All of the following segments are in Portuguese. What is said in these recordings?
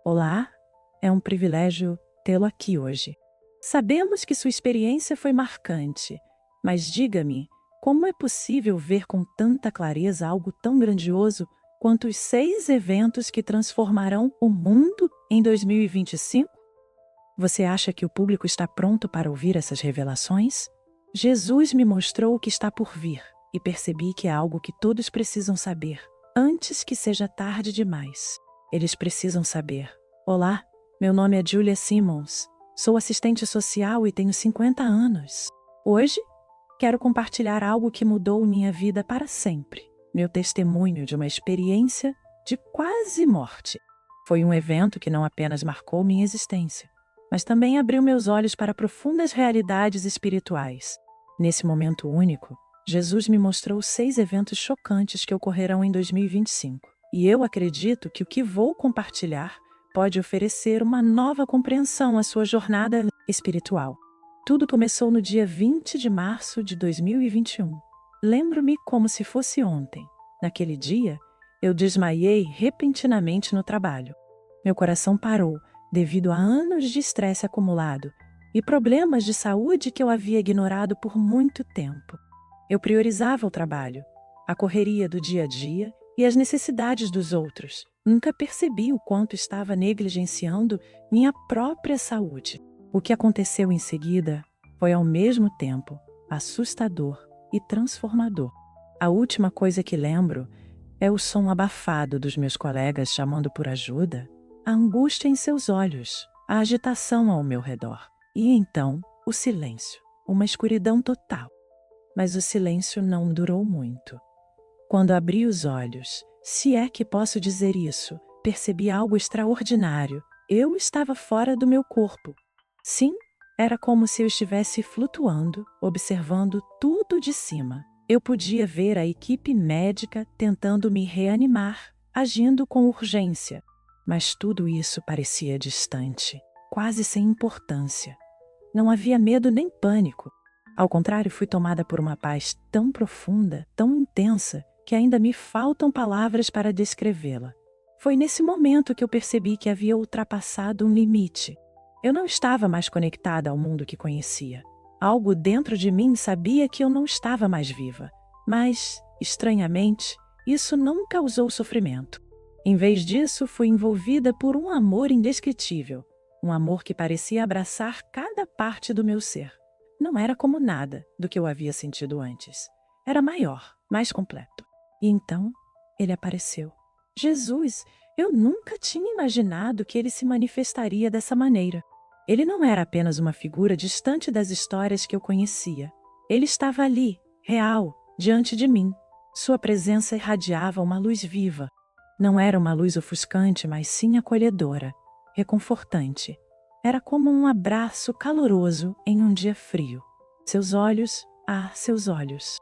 Olá, é um privilégio tê-lo aqui hoje. Sabemos que sua experiência foi marcante, mas diga-me, como é possível ver com tanta clareza algo tão grandioso quanto os 6 eventos que transformarão o mundo em 2025? Você acha que o público está pronto para ouvir essas revelações? Jesus me mostrou o que está por vir e percebi que é algo que todos precisam saber, antes que seja tarde demais. Eles precisam saber. Olá, meu nome é Julia Simmons. Sou assistente social e tenho 50 anos. Hoje, quero compartilhar algo que mudou minha vida para sempre. Meu testemunho de uma experiência de quase morte. Foi um evento que não apenas marcou minha existência, mas também abriu meus olhos para profundas realidades espirituais. Nesse momento único, Jesus me mostrou 6 eventos chocantes que ocorrerão em 2025. E eu acredito que o que vou compartilhar pode oferecer uma nova compreensão à sua jornada espiritual. Tudo começou no dia 20 de março de 2021. Lembro-me como se fosse ontem. Naquele dia, eu desmaiei repentinamente no trabalho. Meu coração parou devido a anos de estresse acumulado e problemas de saúde que eu havia ignorado por muito tempo. Eu priorizava o trabalho, a correria do dia a dia e as necessidades dos outros. Nunca percebi o quanto estava negligenciando minha própria saúde. O que aconteceu em seguida foi ao mesmo tempo assustador e transformador. A última coisa que lembro é o som abafado dos meus colegas chamando por ajuda, a angústia em seus olhos, a agitação ao meu redor. E então, o silêncio, uma escuridão total. Mas o silêncio não durou muito. Quando abri os olhos, se é que posso dizer isso, percebi algo extraordinário. Eu estava fora do meu corpo. Sim, era como se eu estivesse flutuando, observando tudo de cima. Eu podia ver a equipe médica tentando me reanimar, agindo com urgência. Mas tudo isso parecia distante, quase sem importância. Não havia medo nem pânico. Ao contrário, fui tomada por uma paz tão profunda, tão intensa, que ainda me faltam palavras para descrevê-la. Foi nesse momento que eu percebi que havia ultrapassado um limite. Eu não estava mais conectada ao mundo que conhecia. Algo dentro de mim sabia que eu não estava mais viva. Mas, estranhamente, isso não causou sofrimento. Em vez disso, fui envolvida por um amor indescritível. Um amor que parecia abraçar cada parte do meu ser. Não era como nada do que eu havia sentido antes. Era maior, mais completo. E então, ele apareceu. Jesus, eu nunca tinha imaginado que ele se manifestaria dessa maneira. Ele não era apenas uma figura distante das histórias que eu conhecia. Ele estava ali, real, diante de mim. Sua presença irradiava uma luz viva. Não era uma luz ofuscante, mas sim acolhedora, reconfortante. Era como um abraço caloroso em um dia frio. Seus olhos, seus olhos.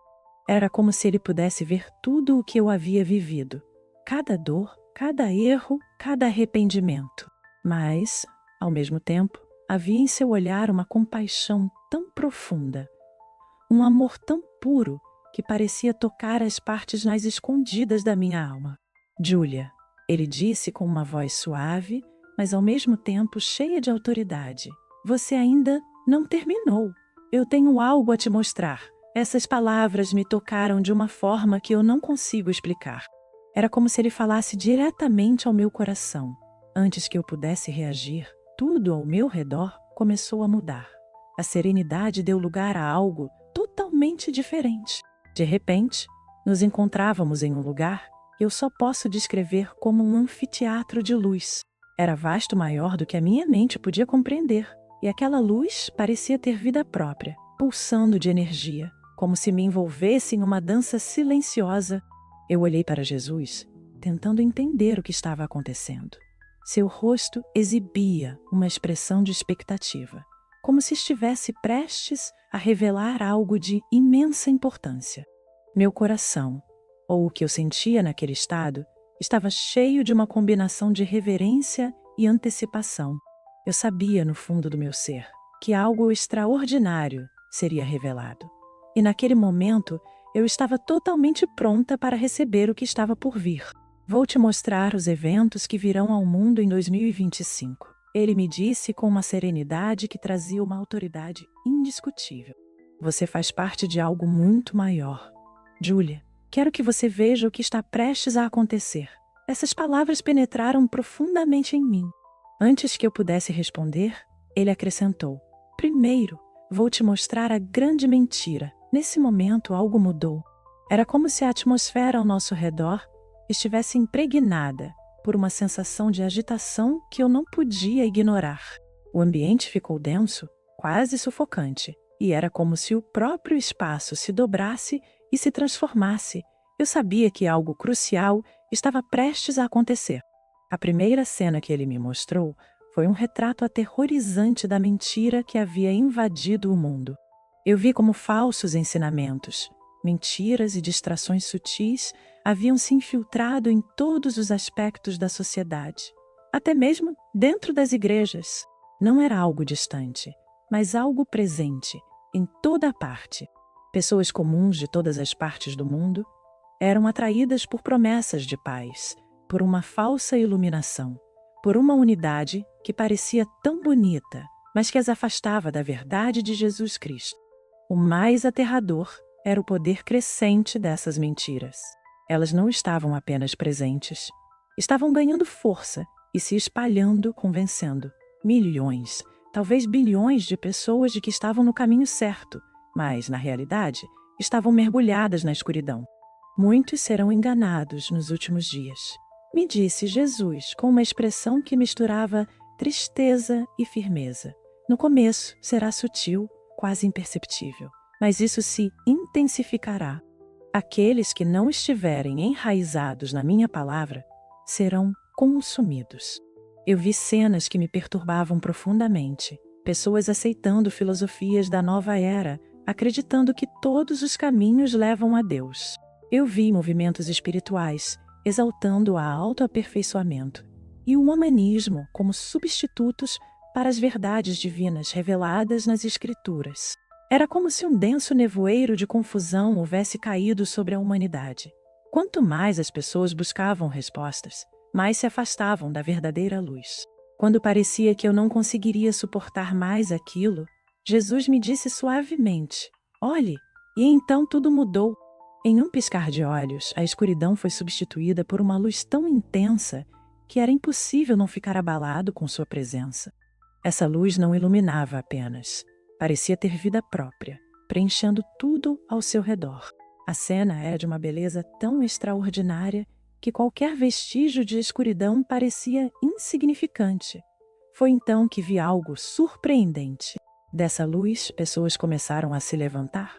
Era como se ele pudesse ver tudo o que eu havia vivido. Cada dor, cada erro, cada arrependimento. Mas, ao mesmo tempo, havia em seu olhar uma compaixão tão profunda. Um amor tão puro que parecia tocar as partes mais escondidas da minha alma. Julia, ele disse com uma voz suave, mas ao mesmo tempo cheia de autoridade. Você ainda não terminou. Eu tenho algo a te mostrar. Essas palavras me tocaram de uma forma que eu não consigo explicar. Era como se ele falasse diretamente ao meu coração. Antes que eu pudesse reagir, tudo ao meu redor começou a mudar. A serenidade deu lugar a algo totalmente diferente. De repente, nos encontrávamos em um lugar que eu só posso descrever como um anfiteatro de luz. Era vasto, maior do que a minha mente podia compreender, e aquela luz parecia ter vida própria, pulsando de energia, como se me envolvesse em uma dança silenciosa. Eu olhei para Jesus, tentando entender o que estava acontecendo. Seu rosto exibia uma expressão de expectativa, como se estivesse prestes a revelar algo de imensa importância. Meu coração, ou o que eu sentia naquele estado, estava cheio de uma combinação de reverência e antecipação. Eu sabia, no fundo do meu ser, que algo extraordinário seria revelado. E naquele momento, eu estava totalmente pronta para receber o que estava por vir. Vou te mostrar os eventos que virão ao mundo em 2025. Ele me disse com uma serenidade que trazia uma autoridade indiscutível. Você faz parte de algo muito maior. Julia, quero que você veja o que está prestes a acontecer. Essas palavras penetraram profundamente em mim. Antes que eu pudesse responder, ele acrescentou: primeiro, vou te mostrar a grande mentira. Nesse momento, algo mudou. Era como se a atmosfera ao nosso redor estivesse impregnada por uma sensação de agitação que eu não podia ignorar. O ambiente ficou denso, quase sufocante, e era como se o próprio espaço se dobrasse e se transformasse. Eu sabia que algo crucial estava prestes a acontecer. A primeira cena que ele me mostrou foi um retrato aterrorizante da mentira que havia invadido o mundo. Eu vi como falsos ensinamentos, mentiras e distrações sutis haviam se infiltrado em todos os aspectos da sociedade, até mesmo dentro das igrejas. Não era algo distante, mas algo presente, em toda a parte. Pessoas comuns de todas as partes do mundo eram atraídas por promessas de paz, por uma falsa iluminação, por uma unidade que parecia tão bonita, mas que as afastava da verdade de Jesus Cristo. O mais aterrador era o poder crescente dessas mentiras. Elas não estavam apenas presentes, estavam ganhando força e se espalhando, convencendo milhões, talvez bilhões de pessoas de que estavam no caminho certo, mas, na realidade, estavam mergulhadas na escuridão. Muitos serão enganados nos últimos dias, me disse Jesus com uma expressão que misturava tristeza e firmeza. No começo será sutil, quase imperceptível, mas isso se intensificará. Aqueles que não estiverem enraizados na minha palavra serão consumidos. Eu vi cenas que me perturbavam profundamente, pessoas aceitando filosofias da nova era, acreditando que todos os caminhos levam a Deus. Eu vi movimentos espirituais exaltando o autoaperfeiçoamento e o humanismo como substitutos para as verdades divinas reveladas nas Escrituras. Era como se um denso nevoeiro de confusão houvesse caído sobre a humanidade. Quanto mais as pessoas buscavam respostas, mais se afastavam da verdadeira luz. Quando parecia que eu não conseguiria suportar mais aquilo, Jesus me disse suavemente: olhe, e então tudo mudou. Em um piscar de olhos, a escuridão foi substituída por uma luz tão intensa que era impossível não ficar abalado com sua presença. Essa luz não iluminava apenas, parecia ter vida própria, preenchendo tudo ao seu redor. A cena era de uma beleza tão extraordinária que qualquer vestígio de escuridão parecia insignificante. Foi então que vi algo surpreendente. Dessa luz, pessoas começaram a se levantar.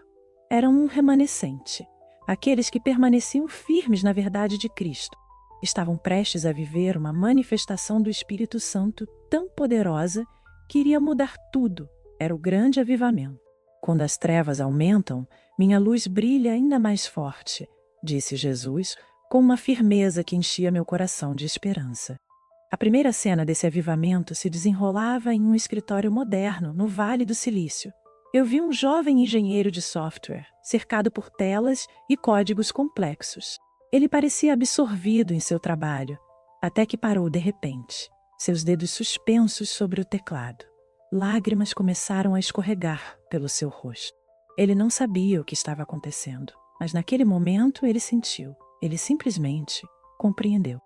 Eram um remanescente. Aqueles que permaneciam firmes na verdade de Cristo estavam prestes a viver uma manifestação do Espírito Santo tão poderosa que iria mudar tudo. Era o grande avivamento. Quando as trevas aumentam, minha luz brilha ainda mais forte, disse Jesus, com uma firmeza que enchia meu coração de esperança. A primeira cena desse avivamento se desenrolava em um escritório moderno no Vale do Silício. Eu vi um jovem engenheiro de software, cercado por telas e códigos complexos. Ele parecia absorvido em seu trabalho, até que parou de repente, seus dedos suspensos sobre o teclado. Lágrimas começaram a escorregar pelo seu rosto. Ele não sabia o que estava acontecendo, mas naquele momento ele sentiu, ele simplesmente compreendeu.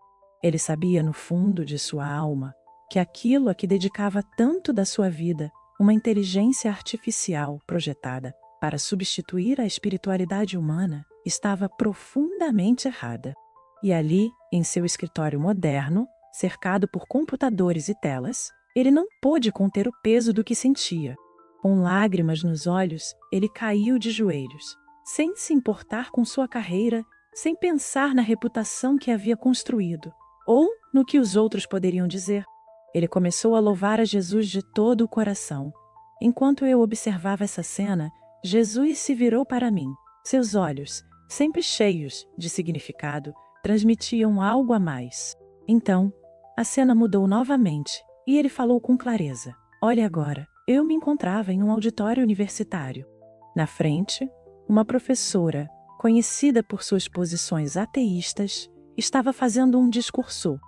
Ele sabia no fundo de sua alma que aquilo a que dedicava tanto da sua vida, uma inteligência artificial projetada para substituir a espiritualidade humana, estava profundamente errada. E ali, em seu escritório moderno, cercado por computadores e telas, ele não pôde conter o peso do que sentia. Com lágrimas nos olhos, ele caiu de joelhos, sem se importar com sua carreira, sem pensar na reputação que havia construído, ou no que os outros poderiam dizer. Ele começou a louvar a Jesus de todo o coração. Enquanto eu observava essa cena, Jesus se virou para mim. Seus olhos, sempre cheios de significado, transmitiam algo a mais. Então, a cena mudou novamente e ele falou com clareza. Olhe agora, eu me encontrava em um auditório universitário. Na frente, uma professora, conhecida por suas posições ateístas, estava fazendo um discurso.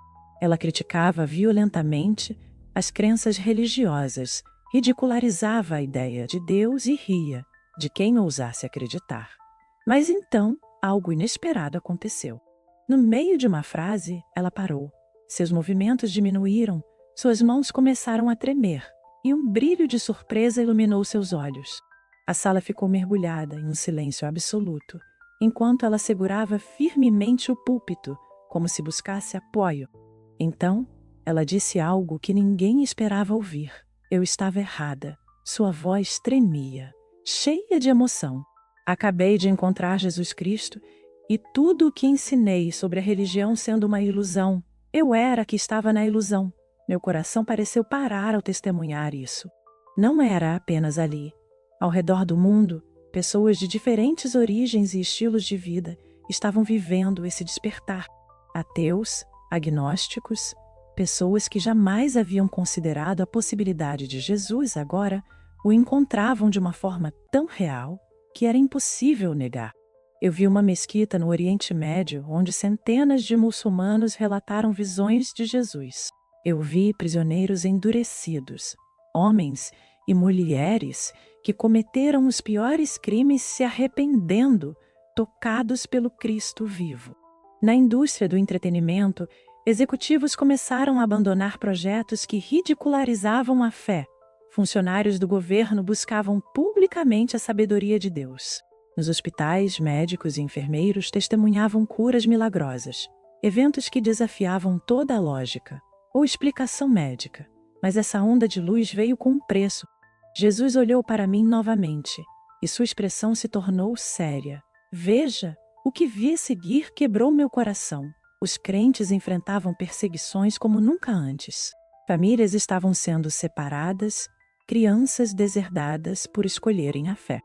Ela criticava violentamente as crenças religiosas, ridicularizava a ideia de Deus e ria de quem ousasse acreditar. Mas então, algo inesperado aconteceu. No meio de uma frase, ela parou. Seus movimentos diminuíram, suas mãos começaram a tremer, e um brilho de surpresa iluminou seus olhos. A sala ficou mergulhada em um silêncio absoluto, enquanto ela segurava firmemente o púlpito, como se buscasse apoio. Então, ela disse algo que ninguém esperava ouvir. Eu estava errada. Sua voz tremia, cheia de emoção. Acabei de encontrar Jesus Cristo e tudo o que ensinei sobre a religião sendo uma ilusão. Eu era a que estava na ilusão. Meu coração pareceu parar ao testemunhar isso. Não era apenas ali. Ao redor do mundo, pessoas de diferentes origens e estilos de vida estavam vivendo esse despertar. Ateus, agnósticos, pessoas que jamais haviam considerado a possibilidade de Jesus agora o encontravam de uma forma tão real que era impossível negar. Eu vi uma mesquita no Oriente Médio onde centenas de muçulmanos relataram visões de Jesus. Eu vi prisioneiros endurecidos, homens e mulheres que cometeram os piores crimes se arrependendo, tocados pelo Cristo vivo. Na indústria do entretenimento, executivos começaram a abandonar projetos que ridicularizavam a fé. Funcionários do governo buscavam publicamente a sabedoria de Deus. Nos hospitais, médicos e enfermeiros testemunhavam curas milagrosas, eventos que desafiavam toda a lógica ou explicação médica. Mas essa onda de luz veio com um preço. Jesus olhou para mim novamente, e sua expressão se tornou séria. Veja, o que vi a seguir quebrou meu coração. Os crentes enfrentavam perseguições como nunca antes. Famílias estavam sendo separadas, crianças deserdadas por escolherem a fé.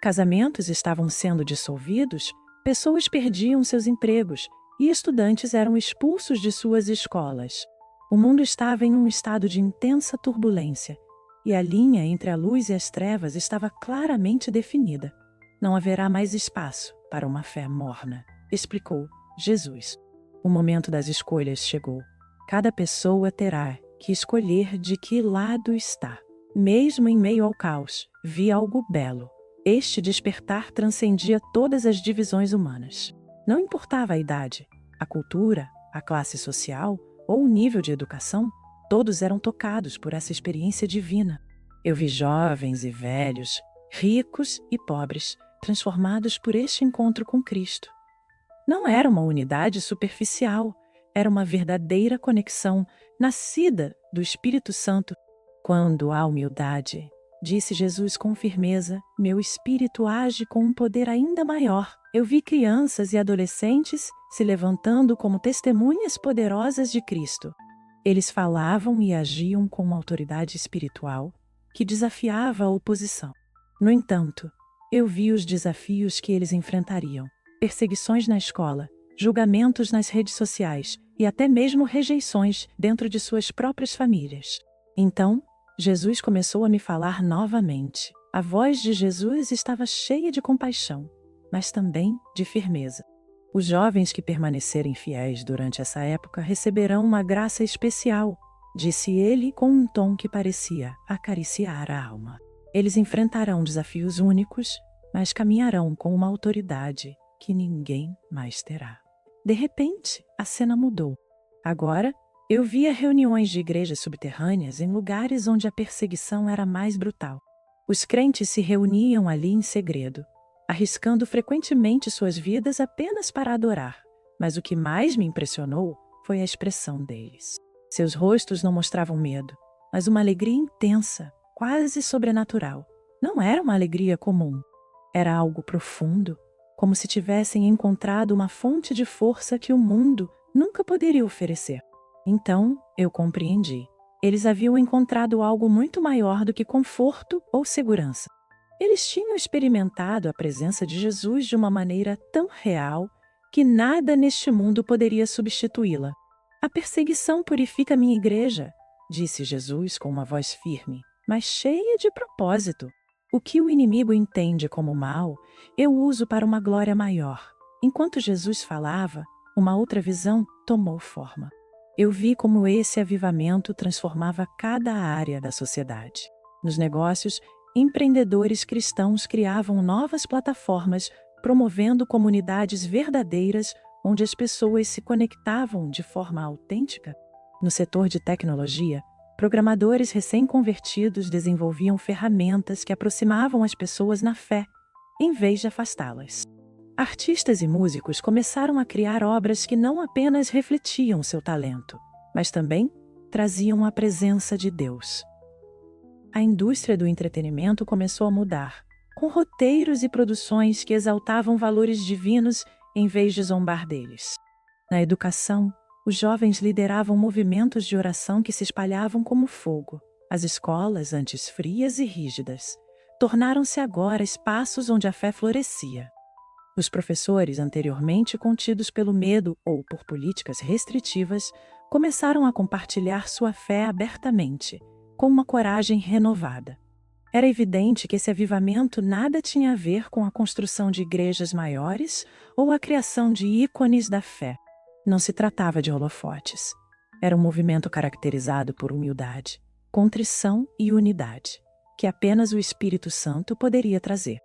Casamentos estavam sendo dissolvidos, pessoas perdiam seus empregos e estudantes eram expulsos de suas escolas. O mundo estava em um estado de intensa turbulência, e a linha entre a luz e as trevas estava claramente definida. Não haverá mais espaço para uma fé morna, explicou Jesus. O momento das escolhas chegou. Cada pessoa terá que escolher de que lado está. Mesmo em meio ao caos, vi algo belo. Este despertar transcendia todas as divisões humanas. Não importava a idade, a cultura, a classe social ou o nível de educação, todos eram tocados por essa experiência divina. Eu vi jovens e velhos, ricos e pobres, transformados por este encontro com Cristo. Não era uma unidade superficial, era uma verdadeira conexão nascida do Espírito Santo. Quando há humildade, disse Jesus com firmeza, meu espírito age com um poder ainda maior. Eu vi crianças e adolescentes se levantando como testemunhas poderosas de Cristo. Eles falavam e agiam com uma autoridade espiritual que desafiava a oposição. No entanto, eu vi os desafios que eles enfrentariam: perseguições na escola, julgamentos nas redes sociais e até mesmo rejeições dentro de suas próprias famílias. Então, Jesus começou a me falar novamente. A voz de Jesus estava cheia de compaixão, mas também de firmeza. Os jovens que permanecerem fiéis durante essa época receberão uma graça especial, disse ele com um tom que parecia acariciar a alma. Eles enfrentarão desafios únicos, mas caminharão com uma autoridade que ninguém mais terá. De repente, a cena mudou. Agora, eu via reuniões de igrejas subterrâneas em lugares onde a perseguição era mais brutal. Os crentes se reuniam ali em segredo, arriscando frequentemente suas vidas apenas para adorar. Mas o que mais me impressionou foi a expressão deles. Seus rostos não mostravam medo, mas uma alegria intensa, quase sobrenatural. Não era uma alegria comum. Era algo profundo, como se tivessem encontrado uma fonte de força que o mundo nunca poderia oferecer. Então, eu compreendi. Eles haviam encontrado algo muito maior do que conforto ou segurança. Eles tinham experimentado a presença de Jesus de uma maneira tão real que nada neste mundo poderia substituí-la. A perseguição purifica minha igreja, disse Jesus com uma voz firme, mas cheia de propósito. O que o inimigo entende como mal, eu uso para uma glória maior. Enquanto Jesus falava, Uma outra visão tomou forma. Eu vi como esse avivamento transformava cada área da sociedade. Nos negócios, empreendedores cristãos criavam novas plataformas, promovendo comunidades verdadeiras onde as pessoas se conectavam de forma autêntica. No setor de tecnologia, programadores recém-convertidos desenvolviam ferramentas que aproximavam as pessoas na fé, em vez de afastá-las. Artistas e músicos começaram a criar obras que não apenas refletiam seu talento, mas também traziam a presença de Deus. A indústria do entretenimento começou a mudar, com roteiros e produções que exaltavam valores divinos em vez de zombar deles. Na educação, os jovens lideravam movimentos de oração que se espalhavam como fogo. As escolas, antes frias e rígidas, tornaram-se agora espaços onde a fé florescia. Os professores, anteriormente contidos pelo medo ou por políticas restritivas, começaram a compartilhar sua fé abertamente, com uma coragem renovada. Era evidente que esse avivamento nada tinha a ver com a construção de igrejas maiores ou a criação de ícones da fé. Não se tratava de holofotes. Era um movimento caracterizado por humildade, contrição e unidade, que apenas o Espírito Santo poderia trazer.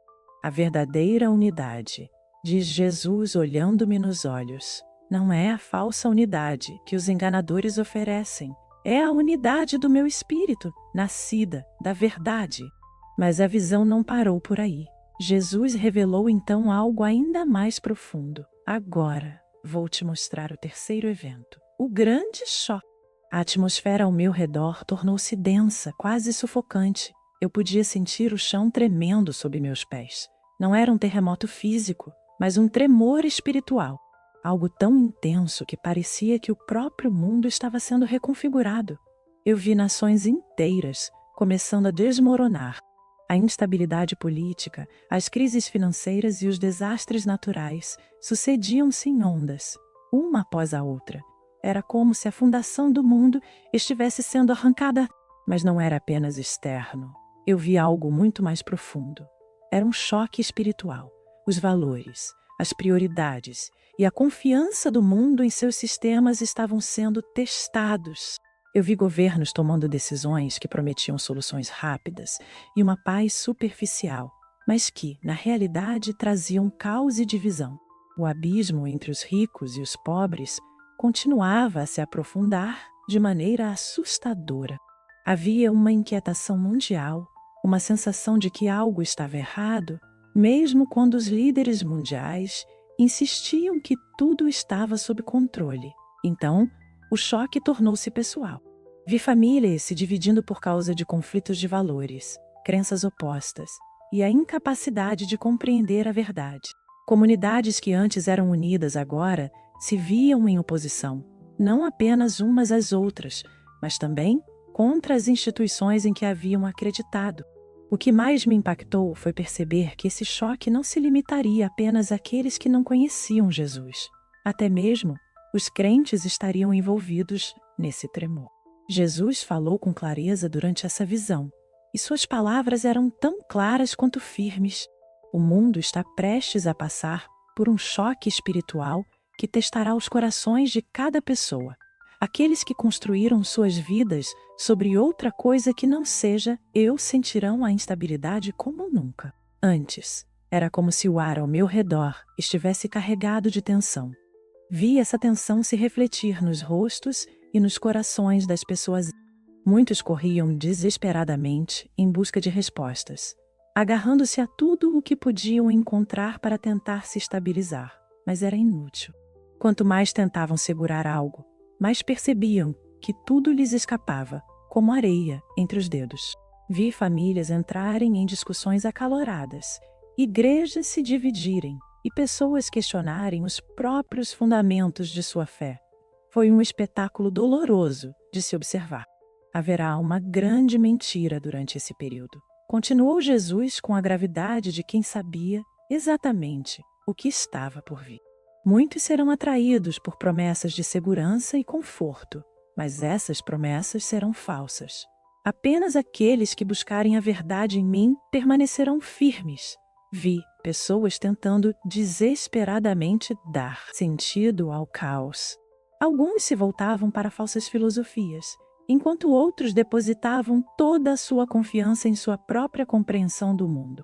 A verdadeira unidade, diz Jesus olhando-me nos olhos, não é a falsa unidade que os enganadores oferecem. É a unidade do meu espírito, nascida da verdade. Mas a visão não parou por aí. Jesus revelou então algo ainda mais profundo. Agora, vou te mostrar o terceiro evento, o grande choque. A atmosfera ao meu redor tornou-se densa, quase sufocante. Eu podia sentir o chão tremendo sob meus pés. Não era um terremoto físico, mas um tremor espiritual. Algo tão intenso que parecia que o próprio mundo estava sendo reconfigurado. Eu vi nações inteiras começando a desmoronar. A instabilidade política, as crises financeiras e os desastres naturais sucediam-se em ondas, uma após a outra. Era como se a fundação do mundo estivesse sendo arrancada, mas não era apenas externo. Eu vi algo muito mais profundo. Era um choque espiritual. Os valores, as prioridades e a confiança do mundo em seus sistemas estavam sendo testados. Eu vi governos tomando decisões que prometiam soluções rápidas e uma paz superficial, mas que, na realidade, traziam caos e divisão. O abismo entre os ricos e os pobres continuava a se aprofundar de maneira assustadora. Havia uma inquietação mundial, uma sensação de que algo estava errado, mesmo quando os líderes mundiais insistiam que tudo estava sob controle. Então, o choque tornou-se pessoal. Vi famílias se dividindo por causa de conflitos de valores, crenças opostas e a incapacidade de compreender a verdade. Comunidades que antes eram unidas agora se viam em oposição, não apenas umas às outras, mas também contra as instituições em que haviam acreditado. O que mais me impactou foi perceber que esse choque não se limitaria apenas àqueles que não conheciam Jesus. Até mesmo os crentes estariam envolvidos nesse tremor. Jesus falou com clareza durante essa visão, e suas palavras eram tão claras quanto firmes. O mundo está prestes a passar por um choque espiritual que testará os corações de cada pessoa. Aqueles que construíram suas vidas sobre outra coisa que não seja eu sentirão a instabilidade como nunca. Antes, era como se o ar ao meu redor estivesse carregado de tensão. Vi essa tensão se refletir nos rostos e nos corações das pessoas. Muitos corriam desesperadamente em busca de respostas, agarrando-se a tudo o que podiam encontrar para tentar se estabilizar, mas era inútil. Quanto mais tentavam segurar algo, mas percebiam que tudo lhes escapava, como areia entre os dedos. Vi famílias entrarem em discussões acaloradas, igrejas se dividirem e pessoas questionarem os próprios fundamentos de sua fé. Foi um espetáculo doloroso de se observar. Haverá uma grande mentira durante esse período. Continuou Jesus com a gravidade de quem sabia exatamente o que estava por vir. Muitos serão atraídos por promessas de segurança e conforto, mas essas promessas serão falsas. Apenas aqueles que buscarem a verdade em mim permanecerão firmes. Vi pessoas tentando desesperadamente dar sentido ao caos. Alguns se voltavam para falsas filosofias, enquanto outros depositavam toda a sua confiança em sua própria compreensão do mundo.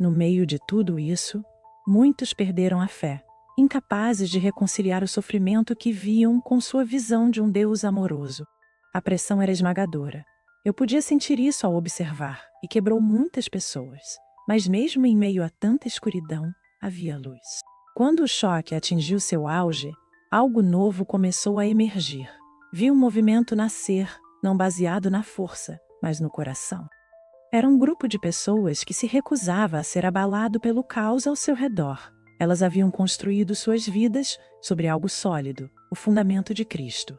No meio de tudo isso, muitos perderam a fé, incapazes de reconciliar o sofrimento que viam com sua visão de um Deus amoroso. A pressão era esmagadora. Eu podia sentir isso ao observar, e quebrou muitas pessoas. Mas mesmo em meio a tanta escuridão, havia luz. Quando o choque atingiu seu auge, algo novo começou a emergir. Vi um movimento nascer, não baseado na força, mas no coração. Era um grupo de pessoas que se recusava a ser abalado pelo caos ao seu redor. Elas haviam construído suas vidas sobre algo sólido, o fundamento de Cristo.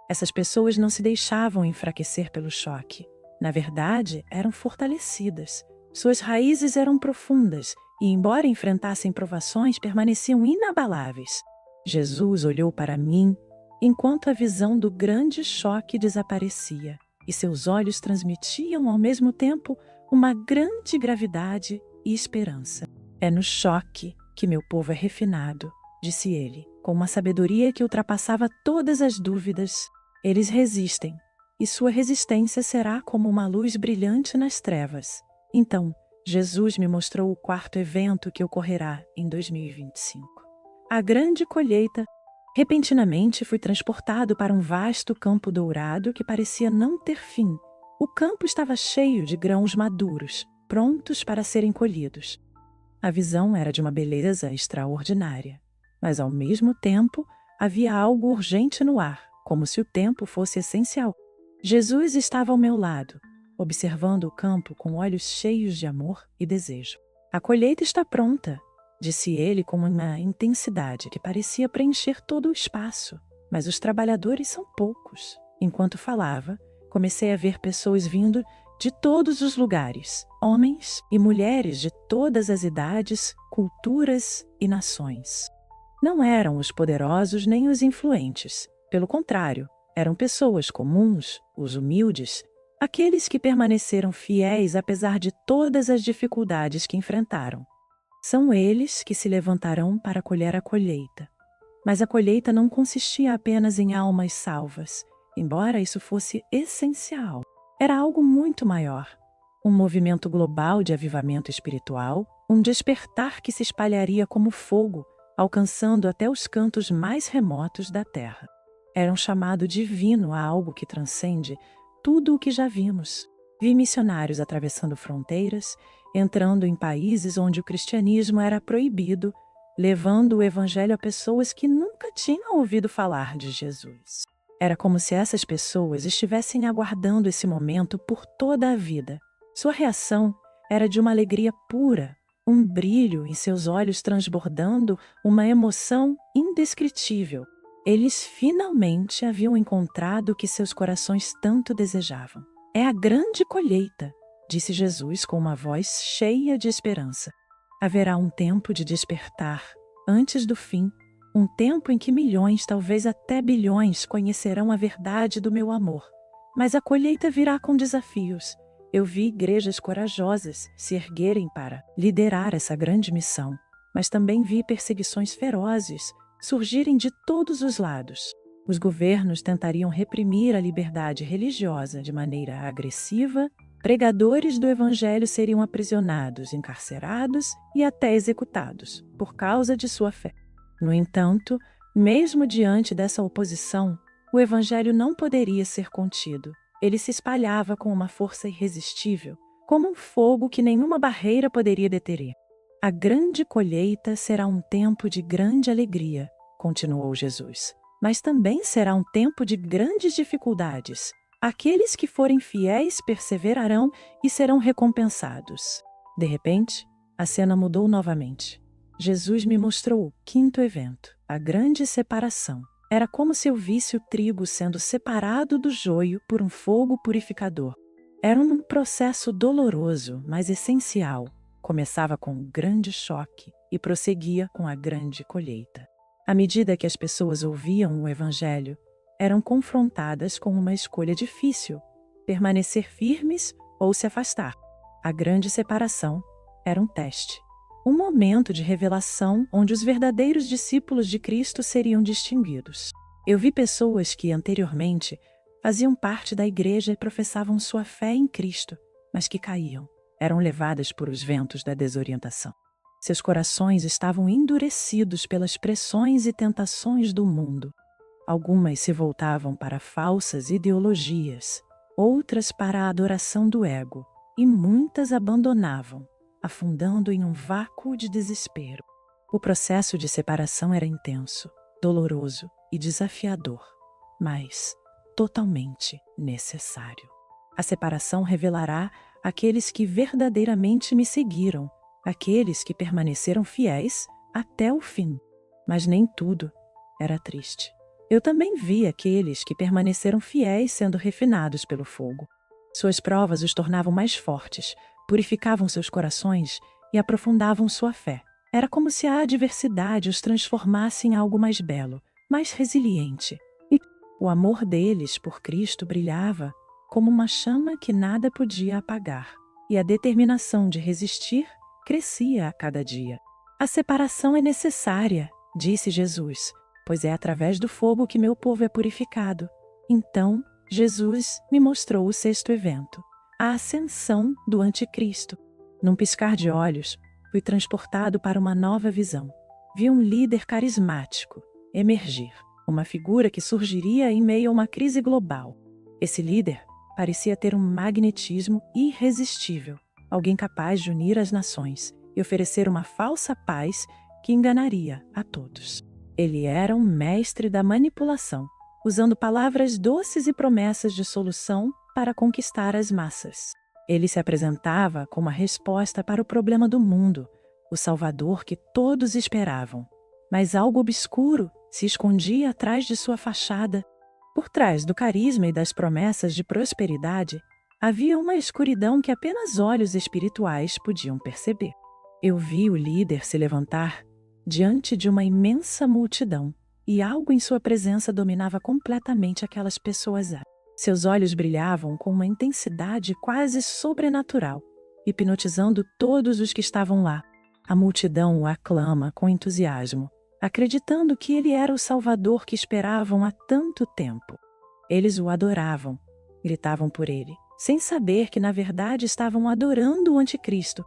Essas pessoas não se deixavam enfraquecer pelo choque. Na verdade, eram fortalecidas. Suas raízes eram profundas e, embora enfrentassem provações, permaneciam inabaláveis. Jesus olhou para mim enquanto a visão do grande choque desaparecia, e seus olhos transmitiam ao mesmo tempo uma grande gravidade e esperança. É no choque que meu povo é refinado, disse ele, com uma sabedoria que ultrapassava todas as dúvidas. Eles resistem, e sua resistência será como uma luz brilhante nas trevas. Então, Jesus me mostrou o quarto evento que ocorrerá em 2025. A grande colheita. Repentinamente fui transportado para um vasto campo dourado que parecia não ter fim. O campo estava cheio de grãos maduros, prontos para serem colhidos. A visão era de uma beleza extraordinária, mas ao mesmo tempo havia algo urgente no ar, como se o tempo fosse essencial. Jesus estava ao meu lado, observando o campo com olhos cheios de amor e desejo. A colheita está pronta, disse ele com uma intensidade que parecia preencher todo o espaço, mas os trabalhadores são poucos. Enquanto falava, comecei a ver pessoas vindo de todos os lugares, homens e mulheres de todas as idades, culturas e nações. Não eram os poderosos nem os influentes, pelo contrário, eram pessoas comuns, os humildes, aqueles que permaneceram fiéis apesar de todas as dificuldades que enfrentaram. São eles que se levantarão para colher a colheita. Mas a colheita não consistia apenas em almas salvas, embora isso fosse essencial. Era algo muito maior. Um movimento global de avivamento espiritual, um despertar que se espalharia como fogo, alcançando até os cantos mais remotos da terra. Era um chamado divino a algo que transcende tudo o que já vimos. Vi missionários atravessando fronteiras, entrando em países onde o cristianismo era proibido, levando o evangelho a pessoas que nunca tinham ouvido falar de Jesus. Era como se essas pessoas estivessem aguardando esse momento por toda a vida. Sua reação era de uma alegria pura, um brilho em seus olhos transbordando, uma emoção indescritível. Eles finalmente haviam encontrado o que seus corações tanto desejavam. É a grande colheita, disse Jesus com uma voz cheia de esperança. Haverá um tempo de despertar, antes do fim, um tempo em que milhões, talvez até bilhões, conhecerão a verdade do meu amor. Mas a colheita virá com desafios. Eu vi igrejas corajosas se erguerem para liderar essa grande missão, mas também vi perseguições ferozes surgirem de todos os lados. Os governos tentariam reprimir a liberdade religiosa de maneira agressiva, pregadores do evangelho seriam aprisionados, encarcerados e até executados, por causa de sua fé. No entanto, mesmo diante dessa oposição, o evangelho não poderia ser contido. Ele se espalhava com uma força irresistível, como um fogo que nenhuma barreira poderia deter. A grande colheita será um tempo de grande alegria, continuou Jesus. Mas também será um tempo de grandes dificuldades. Aqueles que forem fiéis perseverarão e serão recompensados. De repente, a cena mudou novamente. Jesus me mostrou o quinto evento, a grande separação. Era como se eu visse o trigo sendo separado do joio por um fogo purificador. Era um processo doloroso, mas essencial. Começava com um grande choque e prosseguia com a grande colheita. À medida que as pessoas ouviam o evangelho, eram confrontadas com uma escolha difícil: permanecer firmes ou se afastar. A grande separação era um teste. Um momento de revelação onde os verdadeiros discípulos de Cristo seriam distinguidos. Eu vi pessoas que, anteriormente, faziam parte da igreja e professavam sua fé em Cristo, mas que caíam, eram levadas por os ventos da desorientação. Seus corações estavam endurecidos pelas pressões e tentações do mundo. Algumas se voltavam para falsas ideologias, outras para a adoração do ego, e muitas abandonavam, afundando em um vácuo de desespero. O processo de separação era intenso, doloroso e desafiador, mas totalmente necessário. A separação revelará aqueles que verdadeiramente me seguiram, aqueles que permaneceram fiéis até o fim. Mas nem tudo era triste. Eu também vi aqueles que permaneceram fiéis sendo refinados pelo fogo. Suas provas os tornavam mais fortes, purificavam seus corações e aprofundavam sua fé. Era como se a adversidade os transformasse em algo mais belo, mais resiliente. E o amor deles por Cristo brilhava como uma chama que nada podia apagar, e a determinação de resistir crescia a cada dia. A separação é necessária, disse Jesus, pois é através do fogo que meu povo é purificado. Então, Jesus me mostrou o sexto evento, a ascensão do Anticristo. Num piscar de olhos, fui transportado para uma nova visão. Vi um líder carismático emergir, uma figura que surgiria em meio a uma crise global. Esse líder parecia ter um magnetismo irresistível, alguém capaz de unir as nações e oferecer uma falsa paz que enganaria a todos. Ele era um mestre da manipulação, usando palavras doces e promessas de solução para conquistar as massas. Ele se apresentava como a resposta para o problema do mundo, o salvador que todos esperavam. Mas algo obscuro se escondia atrás de sua fachada. Por trás do carisma e das promessas de prosperidade, havia uma escuridão que apenas olhos espirituais podiam perceber. Eu vi o líder se levantar diante de uma imensa multidão, e algo em sua presença dominava completamente aquelas pessoas. Seus olhos brilhavam com uma intensidade quase sobrenatural, hipnotizando todos os que estavam lá. A multidão o aclama com entusiasmo, acreditando que ele era o Salvador que esperavam há tanto tempo. Eles o adoravam, gritavam por ele, sem saber que na verdade estavam adorando o Anticristo.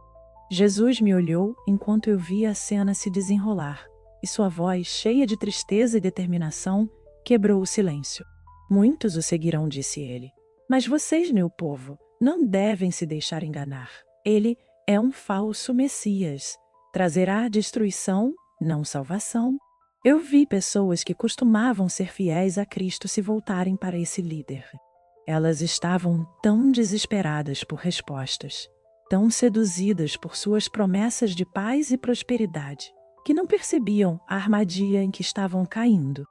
Jesus me olhou enquanto eu via a cena se desenrolar, e sua voz, cheia de tristeza e determinação, quebrou o silêncio. Muitos o seguirão, disse ele. Mas vocês, meu povo, não devem se deixar enganar. Ele é um falso Messias. Trazerá destruição, não salvação. Eu vi pessoas que costumavam ser fiéis a Cristo se voltarem para esse líder. Elas estavam tão desesperadas por respostas, tão seduzidas por suas promessas de paz e prosperidade, que não percebiam a armadilha em que estavam caindo.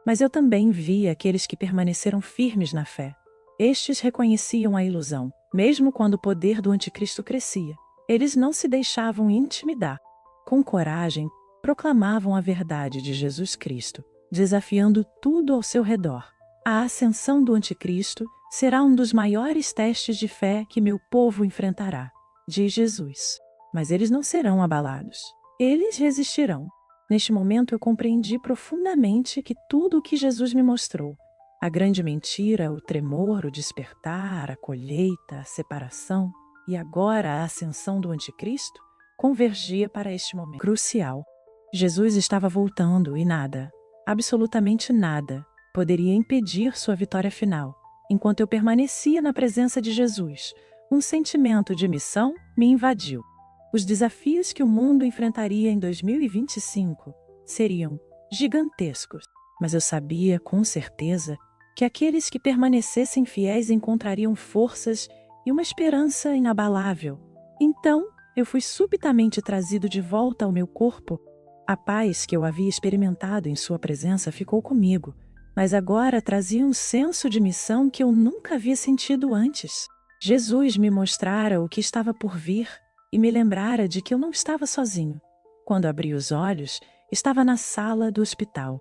Mas eu também vi aqueles que permaneceram firmes na fé. Estes reconheciam a ilusão, mesmo quando o poder do anticristo crescia. Eles não se deixavam intimidar. Com coragem, proclamavam a verdade de Jesus Cristo, desafiando tudo ao seu redor. A ascensão do anticristo será um dos maiores testes de fé que meu povo enfrentará, diz Jesus. Mas eles não serão abalados. Eles resistirão. Neste momento eu compreendi profundamente que tudo o que Jesus me mostrou, a grande mentira, o tremor, o despertar, a colheita, a separação e agora a ascensão do anticristo, convergia para este momento crucial. Jesus estava voltando e nada, absolutamente nada, poderia impedir sua vitória final. Enquanto eu permanecia na presença de Jesus, um sentimento de missão me invadiu. Os desafios que o mundo enfrentaria em 2025 seriam gigantescos, mas eu sabia com certeza que aqueles que permanecessem fiéis encontrariam forças e uma esperança inabalável. Então, eu fui subitamente trazido de volta ao meu corpo. A paz que eu havia experimentado em sua presença ficou comigo, mas agora trazia um senso de missão que eu nunca havia sentido antes. Jesus me mostrara o que estava por vir e me lembrara de que eu não estava sozinho. Quando abri os olhos, estava na sala do hospital.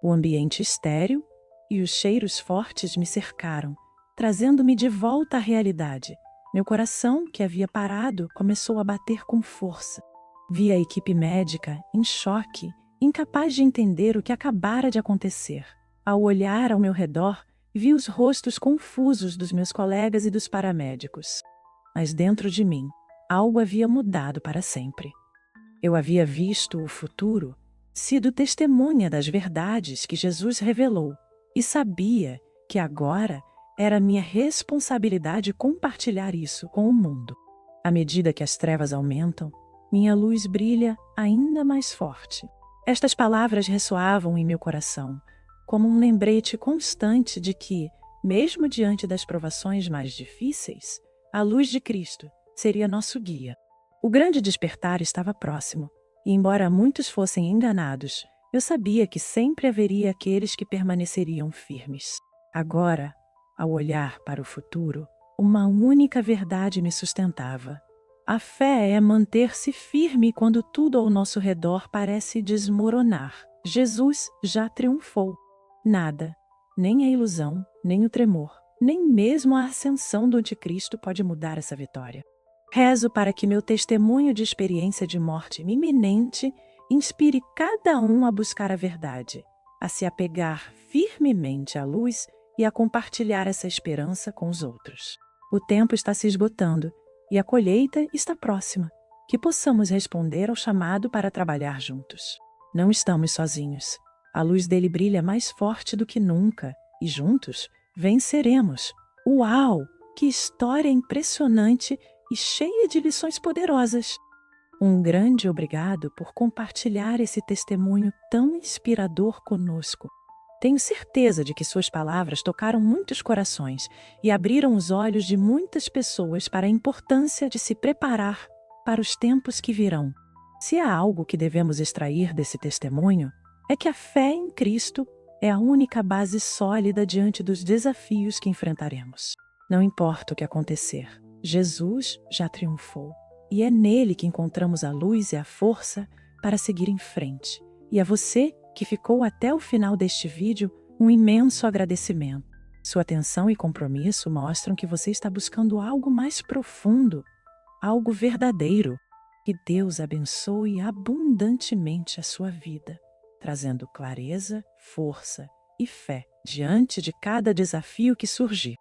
O ambiente estéril e os cheiros fortes me cercaram, trazendo-me de volta à realidade. Meu coração, que havia parado, começou a bater com força. Vi a equipe médica em choque, incapaz de entender o que acabara de acontecer. Ao olhar ao meu redor, vi os rostos confusos dos meus colegas e dos paramédicos. Mas dentro de mim, algo havia mudado para sempre. Eu havia visto o futuro, sido testemunha das verdades que Jesus revelou e sabia que agora era minha responsabilidade compartilhar isso com o mundo. À medida que as trevas aumentam, minha luz brilha ainda mais forte. Estas palavras ressoavam em meu coração, como um lembrete constante de que, mesmo diante das provações mais difíceis, a luz de Cristo seria nosso guia. O grande despertar estava próximo, e embora muitos fossem enganados, eu sabia que sempre haveria aqueles que permaneceriam firmes. Agora, ao olhar para o futuro, uma única verdade me sustentava. A fé é manter-se firme quando tudo ao nosso redor parece desmoronar. Jesus já triunfou. Nada, nem a ilusão, nem o tremor, nem mesmo a ascensão do anticristo pode mudar essa vitória. Rezo para que meu testemunho de experiência de morte iminente inspire cada um a buscar a verdade, a se apegar firmemente à luz e a compartilhar essa esperança com os outros. O tempo está se esgotando e a colheita está próxima. Que possamos responder ao chamado para trabalhar juntos. Não estamos sozinhos. A luz dele brilha mais forte do que nunca e juntos venceremos. Uau! Que história impressionante e cheia de lições poderosas! Um grande obrigado por compartilhar esse testemunho tão inspirador conosco. Tenho certeza de que suas palavras tocaram muitos corações e abriram os olhos de muitas pessoas para a importância de se preparar para os tempos que virão. Se há algo que devemos extrair desse testemunho, é que a fé em Cristo é a única base sólida diante dos desafios que enfrentaremos. Não importa o que acontecer, Jesus já triunfou. E é nele que encontramos a luz e a força para seguir em frente. E a você que ficou até o final deste vídeo, um imenso agradecimento. Sua atenção e compromisso mostram que você está buscando algo mais profundo, algo verdadeiro. Que Deus abençoe abundantemente a sua vida, trazendo clareza, força e fé diante de cada desafio que surgir.